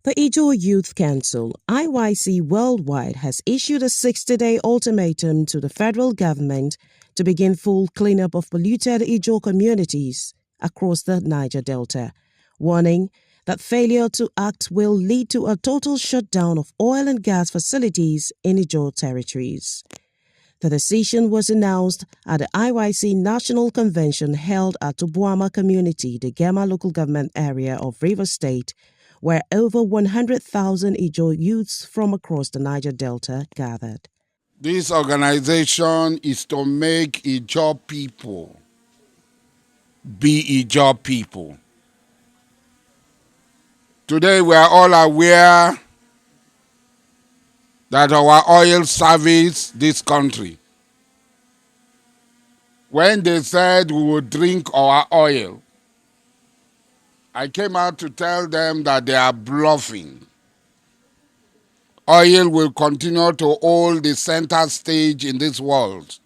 The Ijaw Youth Council, IYC Worldwide, has issued a 60-day ultimatum to the federal government to begin full cleanup of polluted Ijaw communities across the Niger Delta, warning that failure to act will lead to a total shutdown of oil and gas facilities in Ijaw territories. The decision was announced at the IYC National Convention held at Obuama Community, Degema local government area of Rivers State, where over 100,000 Ijaw youths from across the Niger Delta gathered. This organization is to make Ijaw people be Ijaw people. Today we are all aware that our oil service this country. When they said we would drink our oil, I came out to tell them that they are bluffing. Oil will continue to hold the center stage in this world.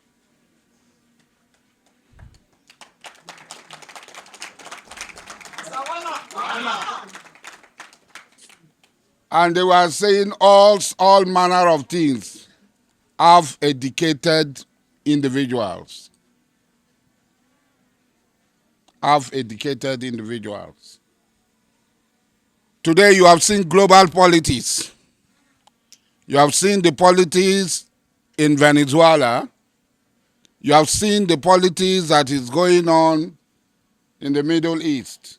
And they were saying all manner of things of educated individuals. Today you have seen global politics. You have seen the politics in Venezuela. You have seen the politics that is going on in the Middle East.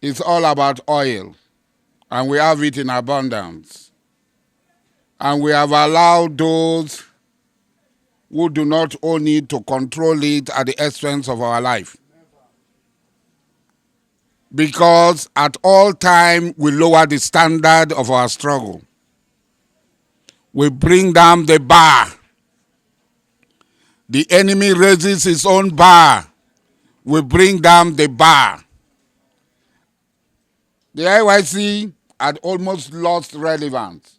It's all about oil, and we have it in abundance. And we have allowed those who do not own it to control it at the expense of our life. Because at all times we lower the standard of our struggle. We bring down the bar. The enemy raises his own bar. We bring down the bar. The IYC had almost lost relevance,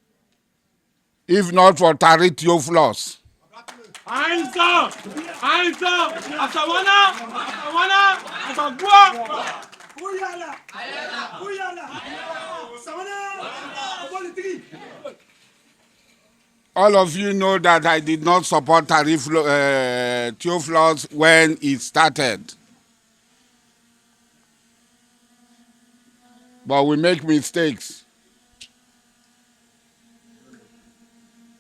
if not for tariff flaws. Hands up! Hands up! Asawana! Asagua! All of you know that I did not support tariff flaws when it started. But we make mistakes.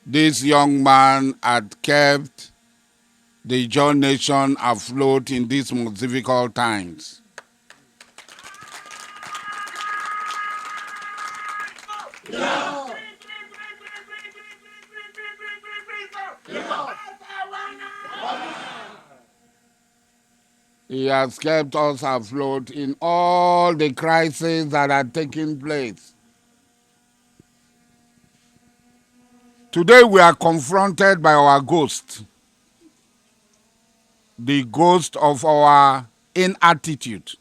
This young man had kept the Ijaw nation afloat in these most difficult times. He has kept us afloat in all the crises that are taking place. Today we are confronted by our ghost, the ghost of our inattitude,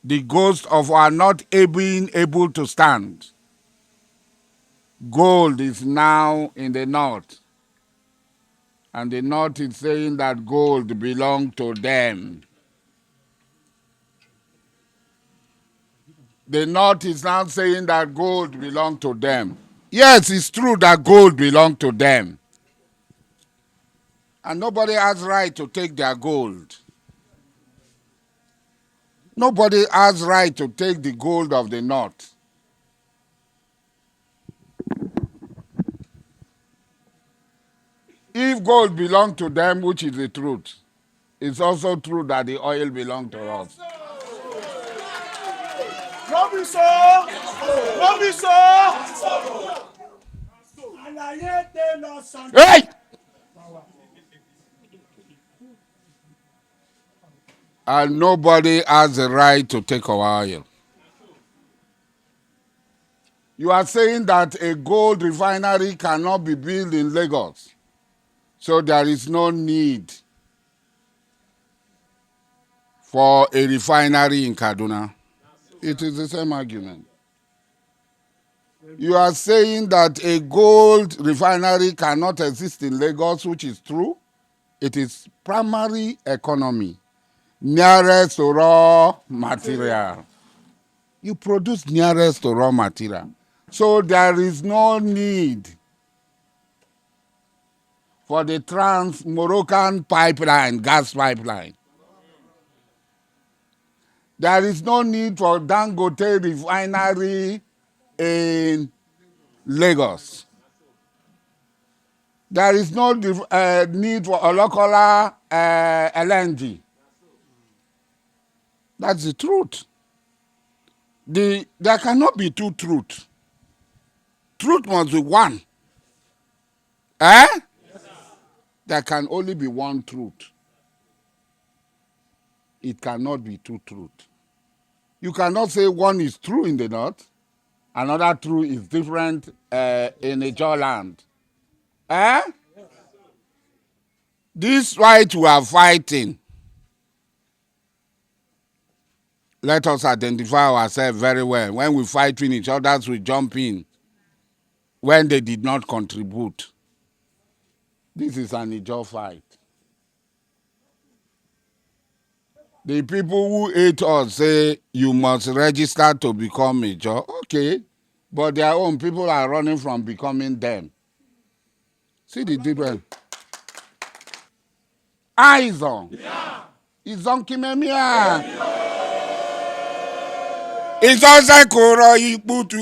the ghost of our not being able to stand. Gold is now in the north, and the north is saying that gold belongs to them. The north is now saying that gold belongs to them. Yes, it's true that gold belongs to them. And nobody has right to take their gold. Nobody has right to take the gold of the north. If gold belongs to them, which is the truth, it's also true that the oil belongs to us. Hey! And nobody has the right to take our oil. You are saying that a gold refinery cannot be built in Lagos, so there is no need for a refinery in Kaduna. It is the same argument. You are saying that a gold refinery cannot exist in Lagos, which is true. It is primary economy, nearest to raw material. You produce nearest to raw material. So there is no need for the Trans-Moroccan pipeline, gas pipeline. There is no need for Dangote refinery in Lagos. There is no need for Olokola LNG. That's the truth. There cannot be two truths. Truth must be one. Eh? Yes, there can only be one truth. It cannot be two truths. You cannot say one is true in the north, another true is different in Ijaw land. Eh? This fight we are fighting, let us identify ourselves very well. When we fight finish, others will jump in when they did not contribute. This is an Ijaw fight. The people who hate us say you must register to become Ijaw. Okay, but their own people are running from becoming them. See the difference. Eyes on. It's on Kimemia. It's also Koro Iputu.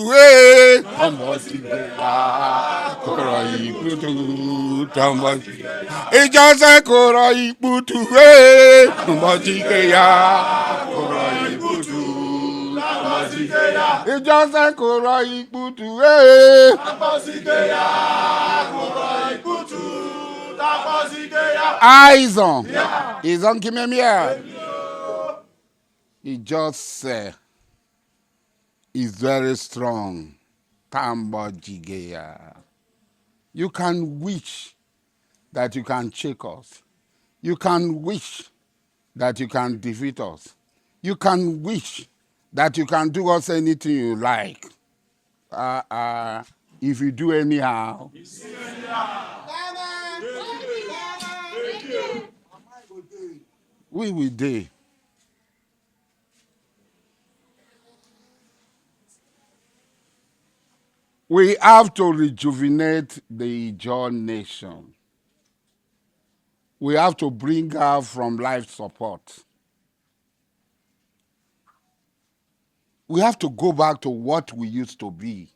Koro Iputu. It's also Koro Iputu. Koro Iputu. It's also Koro Iputu. Eyes on. It's on Kimemia. He just is very strong. Tambojigeya. You can wish that you can shake us. You can wish that you can defeat us. You can wish that you can do us anything you like. If you do anyhow. We will do. We have to rejuvenate the Ijaw nation. We have to bring her from life support. We have to go back to what we used to be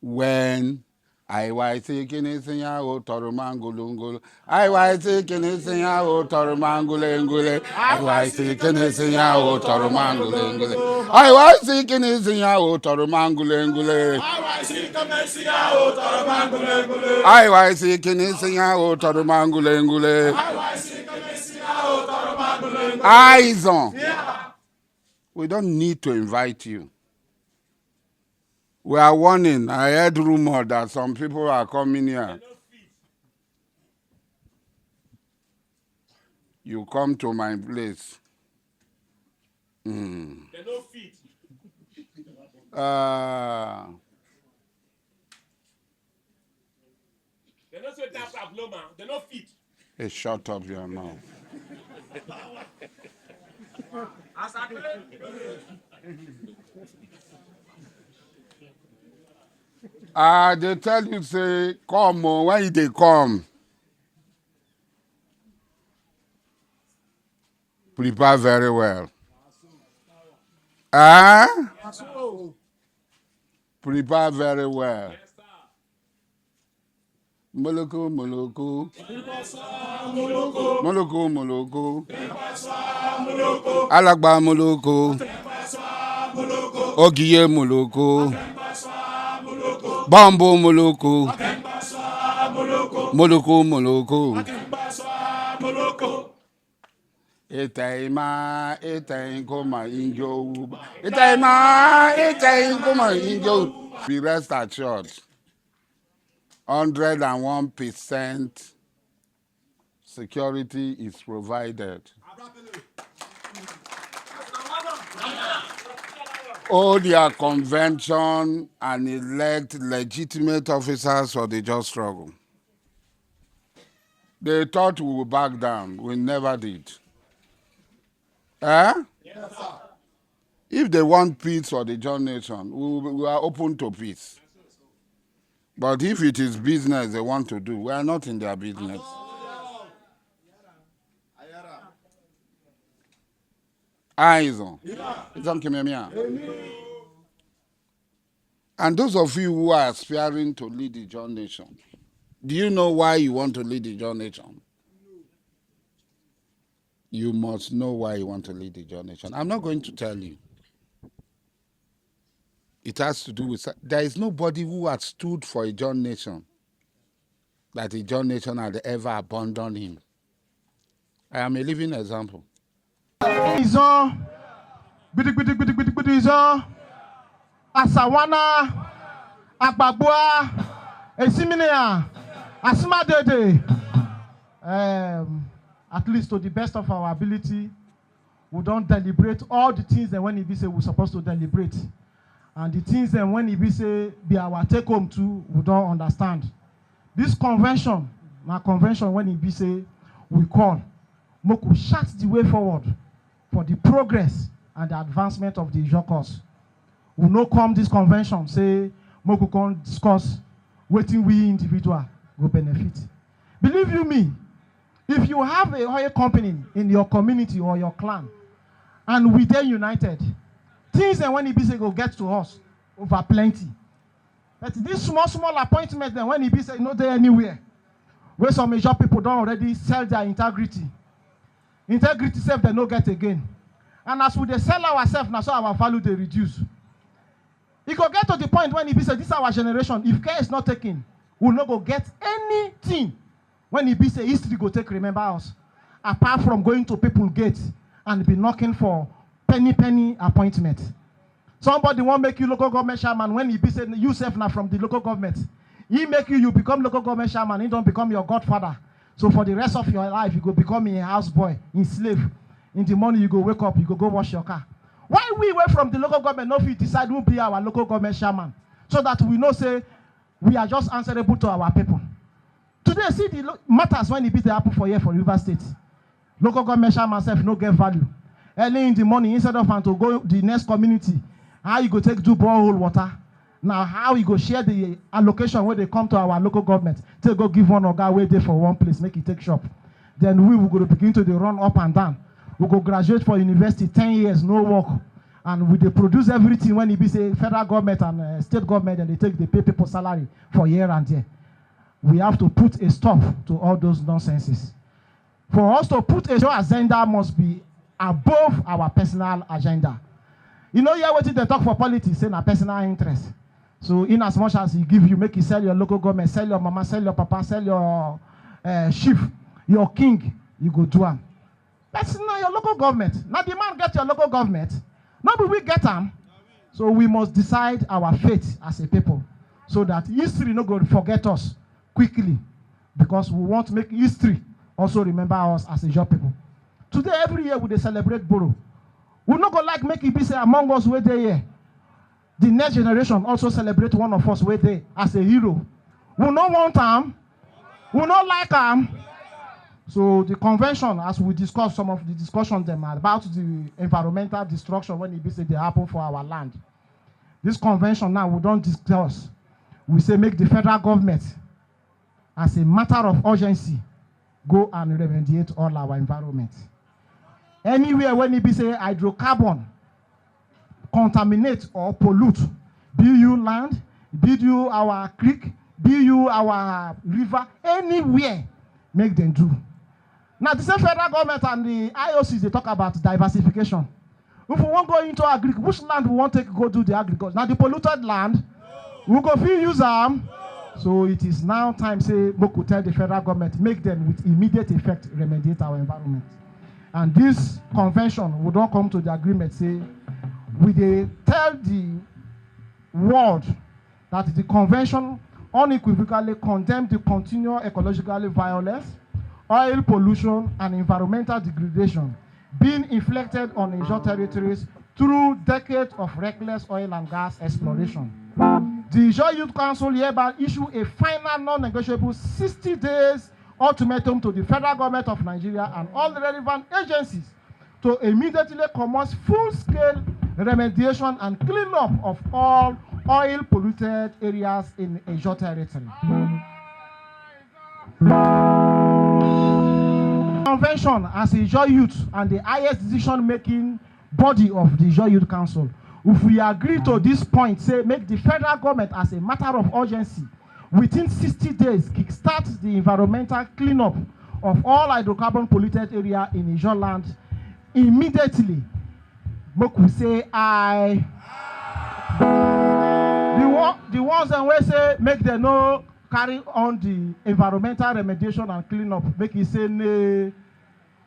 when IYC Kinesinya o Toromangulungul, IYC Kinesinya o Toromangulengule, IYC Kinesinya o Toromangulengule, IYC Kinesinya o Toromangulengule, IYC Kinesinya o Toromangulengule, Eyes on. We don't need to invite you. We are warning. I heard rumor that some people are coming here. You come to my place. They no fit. They no say that abnormal. They no fit. Hey, shut up your mouth. They tell you, say, come on, when they come, prepare very well. Prepare very well. Moluku, Moluku. Moluku, Moluku. Alagba Moluku. Ogiye Moluku. Bambo Moluku. Moluku, Moluku. Etaima, Etaingoma Injo. Etaima, Etaingoma Injo. Be rest assured. 101% security is provided. All their convention and elect legitimate officers for the just struggle. They thought we would back down. We never did. Eh? Yes, sir. If they want peace for the Ijaw nation, we are open to peace. But if it is business they want to do, we are not in their business. Eyes on. And those of you who are aspiring to lead the Ijaw nation, do you know why you want to lead the Ijaw nation? You must know why you want to lead the Ijaw nation. I'm not going to tell you. It has to do with, there is nobody who has stood for a Ijaw nation that the Ijaw nation had ever abandoned him. I am a living example. Ijaw, Ijaw, Asawana, Agbagboa, Esiminea, Asimadede. At least to the best of our ability, we don't deliberate all the things that when he say we're supposed to deliberate. And the things that when he say be our take home to, we don't understand. This convention, my convention when he say we call, Moku chart the way forward for the progress and the advancement of the Ijaw cause. We no come this convention, say Moku can discuss waiting we individual will benefit. Believe you me, if you have a oil company in your community or your clan, and we then united, things that when he say go get to us over plenty. But this small appointment then when he say no there anywhere, where some major people don't already sell their integrity. Integrity self they no get again. And as we they sell ourselves now, so our value they reduce. It could get to the point when he say this is our generation, if care is not taken, we'll not go get anything. When he say history go take remember us, apart from going to people's gates and be knocking for penny appointment. Somebody won't make you local government chairman when he say you self now from the local government. He make you become local government chairman, he don't become your godfather. So for the rest of your life, you go become a houseboy, in slave. In the morning you go wake up, you go wash your car. Why we wait from the local government, no we decide who be our local government chairman, so that we know say we are just answerable to our people. Today, see the matters when it be the happen for here for River State. Local government chairman self no get value. Early in the morning, instead of to go the next community, how you go take do borehole water. Now how you go share the allocation where they come to our local government. Take go give one guy wait there for one place, make it take shop. Then we will go to begin to run up and down. We go graduate for university 10 years, no work. And we they produce everything when it be say federal government and state government, and they pay people salary for year and year. We have to put a stop to all those nonsenses. For us to put a agenda must be above our personal agenda. You know, here what they talk for politics, saying a personal interest. So in as much as he give you, make you sell your local government, sell your mama, sell your papa, sell your chief, your king, you go do them. That's not your local government. Now the man get your local government. Maybe we get them. So we must decide our fate as a people, so that history not going to forget us quickly, because we want to make history also remember us as a Ijaw people. Today, every year we celebrate Boro. We're not going to like make it be say among us where they here. The next generation also celebrate one of us where they as a hero. We not want them. We not like them. So the convention, as we discuss some of the discussion them about the environmental destruction when it be say they happen for our land. This convention now we don't discuss. We say make the federal government, as a matter of urgency, go and remediate all our environment. Anywhere when it be say hydrocarbon contaminate or pollute, be you land, be you our creek, be you our river, anywhere, make them do. Now the same federal government and the IOCs, they talk about diversification. If we want to go into agriculture, which land we want to go do the agriculture? Now the polluted land, we go feel use them. So it is now time, say, Moku tell the federal government, make them with immediate effect remediate our environment. And this convention, we don't come to the agreement, say, we they tell the world that the convention unequivocally condemns the continual ecological violence, oil pollution, and environmental degradation being inflicted on Ijaw territories through decades of reckless oil and gas exploration. The Ijaw Youth Council hereby issue a final non-negotiable 60 days ultimatum to the federal government of Nigeria and all the relevant agencies to immediately commence full-scale remediation and cleanup of all oil polluted areas in Ijaw territory. Convention as Ijaw Youth and the highest decision-making body of the Ijaw Youth Council, if we agree to this point, say make the federal government as a matter of urgency, within 60 days, kickstart the environmental cleanup of all hydrocarbon polluted area in Ijaw land immediately. Make we say aye. The ones that we say make them no carry on the environmental remediation and cleanup, make it say nay.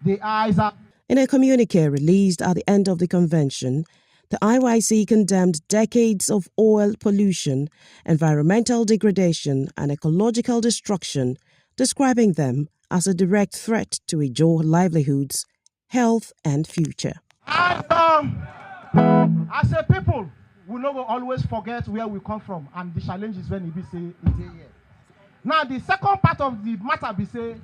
The eyes are. In a communique released at the end of the convention, the IYC condemned decades of oil pollution, environmental degradation, and ecological destruction, describing them as a direct threat to Ijaw livelihoods, health, and future. As a people, we no go always forget where we come from and the challenges when we say it here. Now, the second part of the matter be say,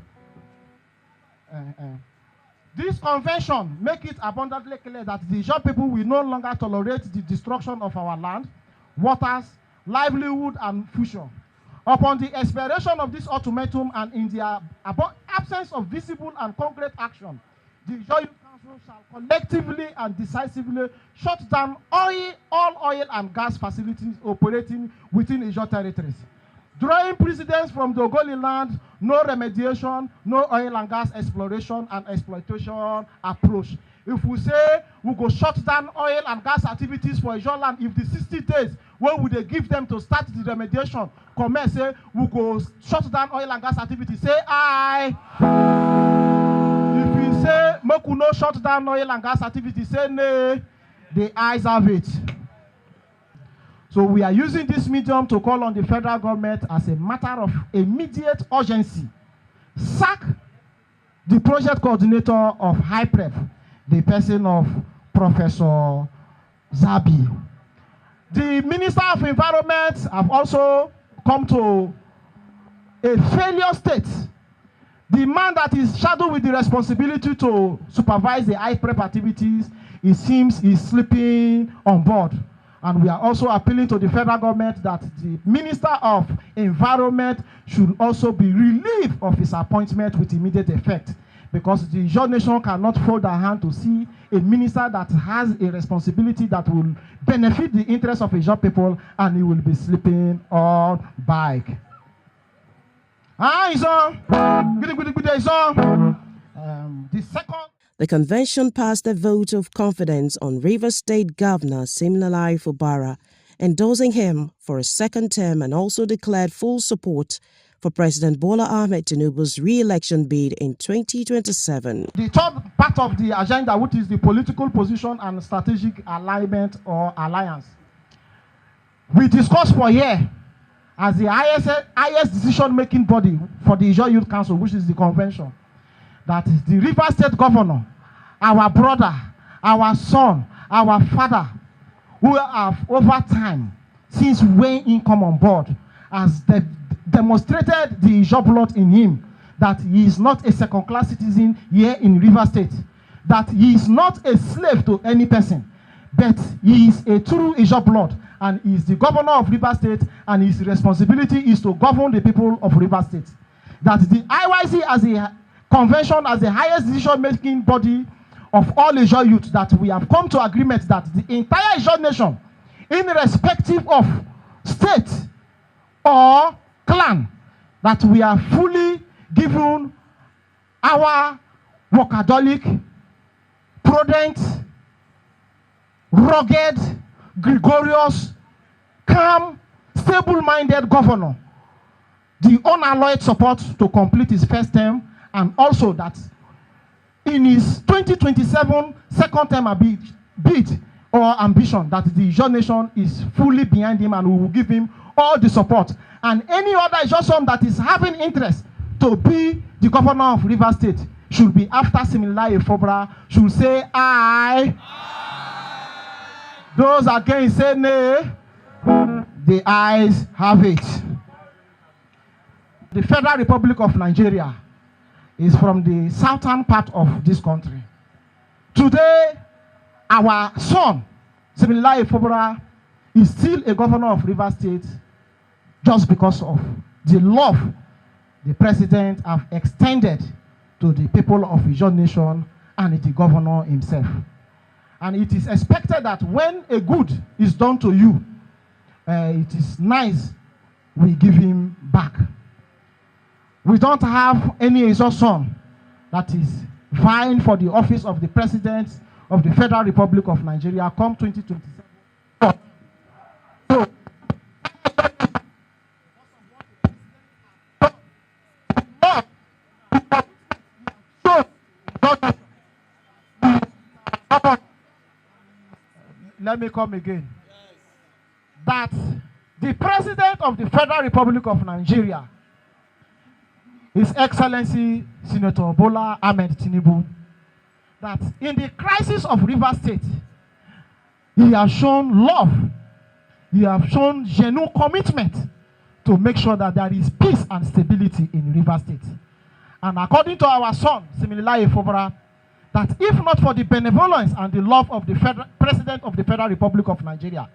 this convention make it abundantly clear that the Ijaw people will no longer tolerate the destruction of our land, waters, livelihood, and future. Upon the expiration of this ultimatum and in the absence of visible and concrete action, the Ijaw Youth Council shall collectively and decisively shut down all oil and gas facilities operating within Ijaw territories. Drawing precedents from the Ogoli land, no remediation, no oil and gas exploration and exploitation approach. If we say we go shut down oil and gas activities for Ijaw land, if the 60 days, when would they give them to start the remediation? Come say we go shut down oil and gas activities. Say aye. If we say make we no shut down oil and gas activities, say nay. The ayes have it. So we are using this medium to call on the federal government as a matter of immediate urgency. Sack the project coordinator of HIPREP, the person of Professor Zabi. The Minister of Environment have also come to a failure state. The man that is shadowed with the responsibility to supervise the HIPREP activities, it seems is sleeping on board. And we are also appealing to the federal government that the Minister of Environment should also be relieved of his appointment with immediate effect, because the Ijaw nation cannot fold their hand to see a minister that has a responsibility that will benefit the interests of Ijaw people, and he will be sleeping on bike. The second. The convention passed a vote of confidence on Rivers State Governor Siminalayi FUBARA, endorsing him for a second term, and also declared full support for President Bola Ahmed TINUBU's re-election bid in 2027. The third part of the agenda, which is the political position and strategic alignment or alliance. We discussed for here as the highest decision-making body for the Ijaw Youth Council, which is the convention, that the Rivers State Governor, our brother, our son, our father, who have over time, since when he come on board, has demonstrated the Ijaw blood in him, that he is not a second-class citizen here in Rivers State, that he is not a slave to any person, but he is a true Ijaw blood, and he is the governor of Rivers State, and his responsibility is to govern the people of Rivers State. That the IYC as a convention, as the highest decision-making body of all Ijaw youth, that we have come to agreement that the entire Ijaw nation, irrespective of state or clan, that we are fully given our workaholic, prudent, rugged, gregarious, calm, stable-minded governor, the unalloyed support to complete his first term, and also that in his 2027 second term bid or ambition, that the Ijaw nation is fully behind him, and we will give him all the support. And any other Ijaw son that is having interest to be the governor of Rivers State should be after Siminalayi FUBARA, should say aye. Those against say nay. The ayes have it. The Federal Republic of Nigeria is from the southern part of this country. Today, our son, Similarly, FUBARA is still a governor of Rivers State just because of the love the president have extended to the people of Ijaw Nation and the governor himself. And it is expected that when a good is done to you, it is nice we give him back. We don't have any Ijaw son that is vying for the office of the president of the Federal Republic of Nigeria come 2027. Let me come again. That the president of the Federal Republic of Nigeria, His Excellency Senator Bola Ahmed TINUBU, that in the crisis of Rivers State, he has shown love, he has shown genuine commitment to make sure that there is peace and stability in Rivers State. And according to our son, Similarly FUBARA, that if not for the benevolence and the love of the President of the Federal Republic of Nigeria,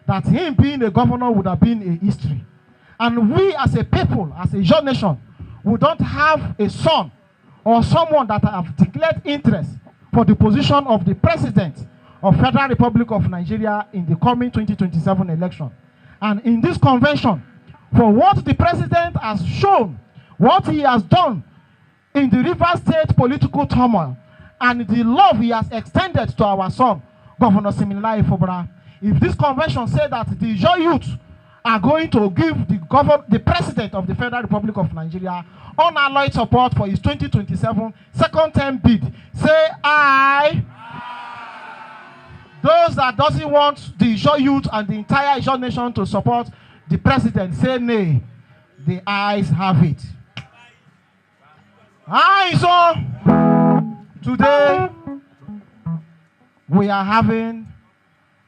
that him being a governor would have been a history. And we as a people, as a Ijaw nation, we don't have a son or someone that have declared interest for the position of the President of Federal Republic of Nigeria in the coming 2027 election. And in this convention, for what the President has shown, what he has done in the Rivers State political turmoil, and the love he has extended to our son, Governor Similarly FUBARA, if this convention said that the Ijaw youth are going to give the President of the Federal Republic of Nigeria unalloyed support for his 2027 second term bid, say aye. Those that doesn't want the Ijaw youth and the entire Ijaw nation to support the President, say nay. The ayes have it. Aye, so today we are having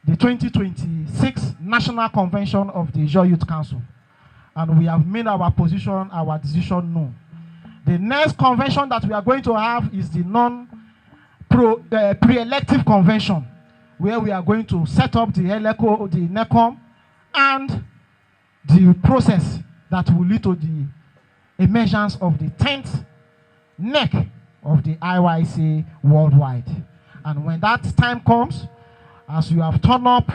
the 2026 National Convention of the Ijaw Youth Council, and we have made our position, our decision known. The next convention that we are going to have is the pre-elective convention, where we are going to set up the NECOM, and the process that will lead to the emergence of the 10th neck of the IYC worldwide. And when that time comes, as you have turned up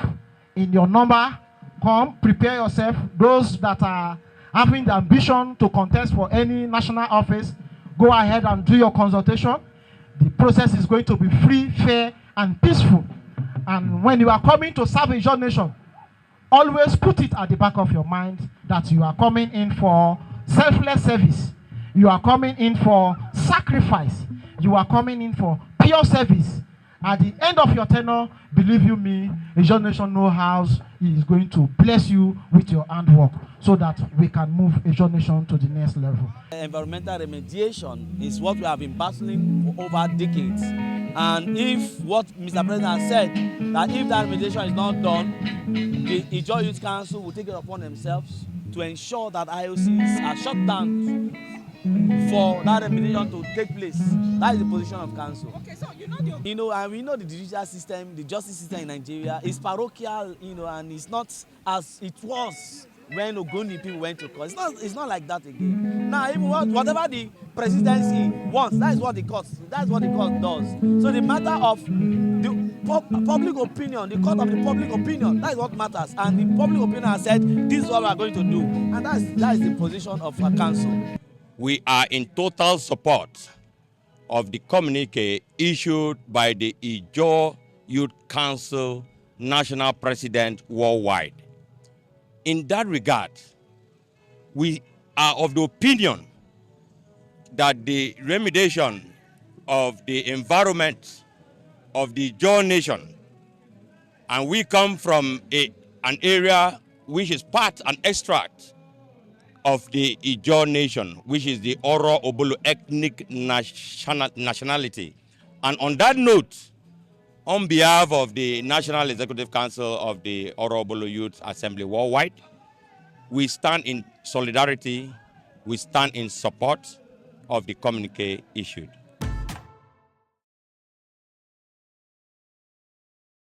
in your number, come, prepare yourself. Those that are having the ambition to contest for any national office, go ahead and do your consultation. The process is going to be free, fair, and peaceful. And when you are coming to serve a Ijaw nation, always put it at the back of your mind that you are coming in for selfless service. You are coming in for sacrifice. You are coming in for pure service. At the end of your tenure, believe you me, Ijaw nation knows how he is going to bless you with your handwork so that we can move Ijaw nation to the next level. Environmental remediation is what we have been battling for over decades. And if what Mr. President has said, that if that remediation is not done, the Ijaw Youth Council will take it upon themselves to ensure that IOCs are shut down for that remediation to take place. That is the position of council. Okay, so and we know the judicial system, the justice system in Nigeria is parochial, and it's not as it was when Ogoni people went to court. It's not like that again. Now, even whatever the presidency wants, that is what the court does. So the matter of the public opinion, the court of the public opinion, that is what matters. And the public opinion has said, this is what we are going to do. And that is the position of our council. We are in total support of the communique issued by the Ijaw Youth Council National President worldwide. In that regard, we are of the opinion that the remediation of the environment of the Ijaw nation, and we come from an area which is part and extract of the Ijaw nation, which is the Oro Obolo ethnic nationality. And on that note, on behalf of the National Executive Council of the Oro Obolo Youth Assembly worldwide, we stand in solidarity, we stand in support of the communique issued.